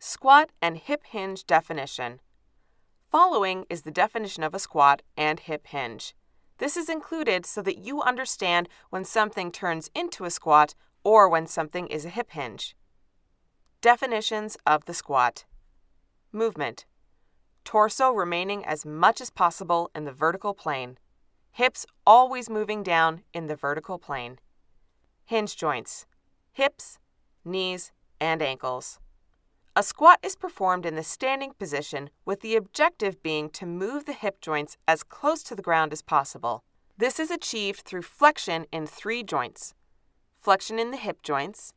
Squat and hip hinge definition. Following is the definition of a squat and hip hinge. This is included so that you understand when something turns into a squat or when something is a hip hinge. Definitions of the squat. Movement. Torso remaining as much as possible in the vertical plane. Hips always moving down in the vertical plane. Hinge joints. Hips, knees, and ankles. A squat is performed in the standing position with the objective being to move the hip joints as close to the ground as possible. This is achieved through flexion in 3 joints: flexion in the hip joints,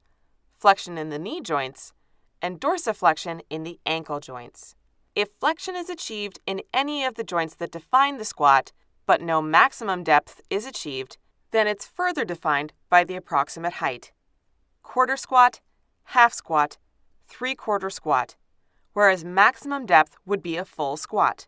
flexion in the knee joints, and dorsiflexion in the ankle joints. If flexion is achieved in any of the joints that define the squat, but no maximum depth is achieved, then it's further defined by the approximate height. Quarter squat, half squat, 3/4 squat, whereas maximum depth would be a full squat.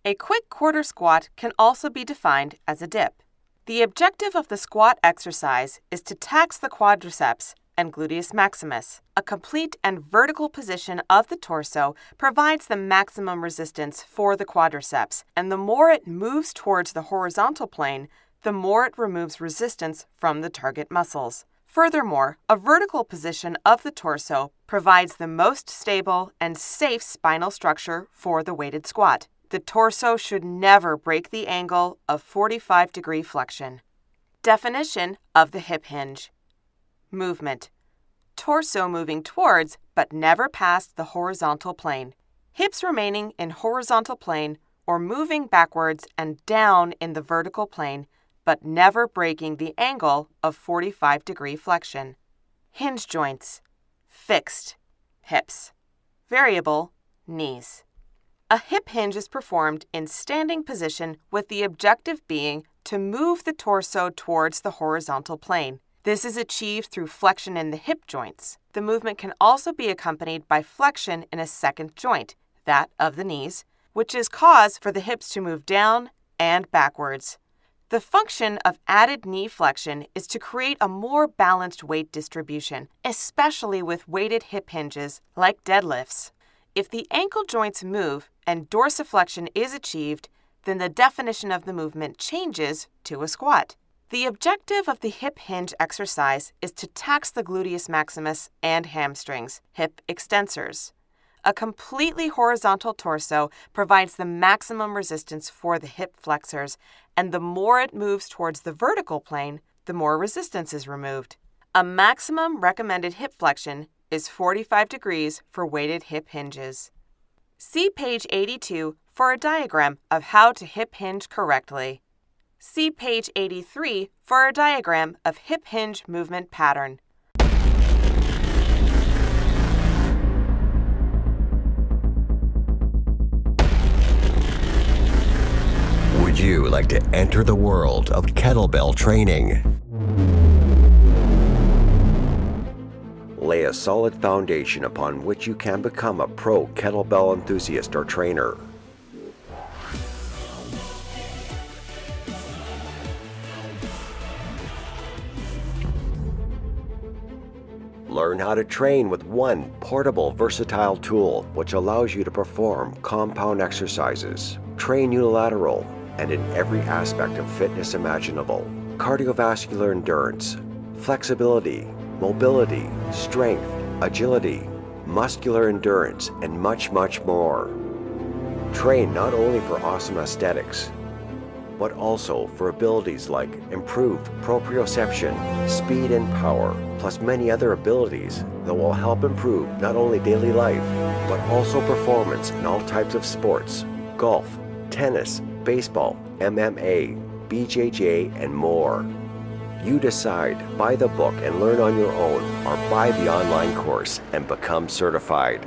A quick quarter squat can also be defined as a dip. The objective of the squat exercise is to tax the quadriceps and gluteus maximus. A complete and vertical position of the torso provides the maximum resistance for the quadriceps, and the more it moves towards the horizontal plane, the more it removes resistance from the target muscles. Furthermore, a vertical position of the torso provides the most stable and safe spinal structure for the weighted squat. The torso should never break the angle of 45-degree flexion. Definition of the hip hinge. Movement. Torso moving towards but never past the horizontal plane. Hips remaining in horizontal plane or moving backwards and down in the vertical plane, but never breaking the angle of 45-degree flexion. Hinge joints. Fixed. Hips. Variable. Knees. A hip hinge is performed in standing position with the objective being to move the torso towards the horizontal plane. This is achieved through flexion in the hip joints. The movement can also be accompanied by flexion in a second joint, that of the knees, which is cause for the hips to move down and backwards. The function of added knee flexion is to create a more balanced weight distribution, especially with weighted hip hinges like deadlifts. If the ankle joints move and dorsiflexion is achieved, then the definition of the movement changes to a squat. The objective of the hip hinge exercise is to tax the gluteus maximus and hamstrings, hip extensors. A completely horizontal torso provides the maximum resistance for the hip flexors, and the more it moves towards the vertical plane, the more resistance is removed. A maximum recommended hip flexion is 45 degrees for weighted hip hinges. See page 82 for a diagram of how to hip hinge correctly. See page 83 for a diagram of hip hinge movement pattern. Would you like to enter the world of kettlebell training? Lay a solid foundation upon which you can become a pro kettlebell enthusiast or trainer. Learn how to train with one portable, versatile tool which allows you to perform compound exercises, train unilateral, and in every aspect of fitness imaginable: cardiovascular endurance, flexibility, mobility, strength, agility, muscular endurance, and much, much more. Train not only for awesome aesthetics, but also for abilities like improved proprioception, speed and power, plus many other abilities that will help improve not only daily life, but also performance in all types of sports: golf, tennis, baseball, MMA, BJJ, and more. You decide, buy the book and learn on your own, or buy the online course and become certified.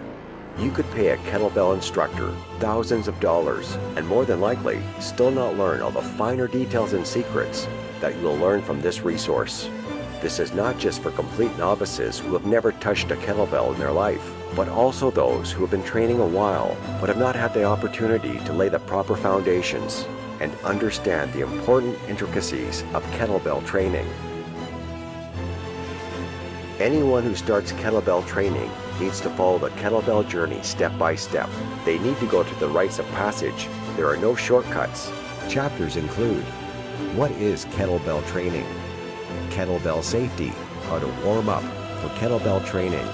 You could pay a kettlebell instructor thousands of dollars and more than likely still not learn all the finer details and secrets that you will learn from this resource. This is not just for complete novices who have never touched a kettlebell in their life, but also those who have been training a while but have not had the opportunity to lay the proper foundations and understand the important intricacies of kettlebell training. Anyone who starts kettlebell training needs to follow the kettlebell journey step by step. They need to go through the rites of passage. There are no shortcuts. Chapters include: what is kettlebell training? Kettlebell safety, how to warm up for kettlebell training,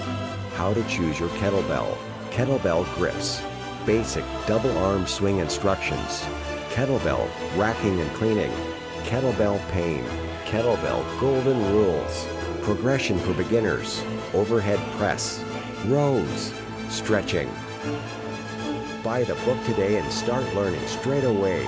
how to choose your kettlebell, kettlebell grips, basic double arm swing instructions, kettlebell racking and cleaning, kettlebell pain, kettlebell golden rules, progression for beginners, overhead press, rows, stretching. Buy the book today and start learning straight away.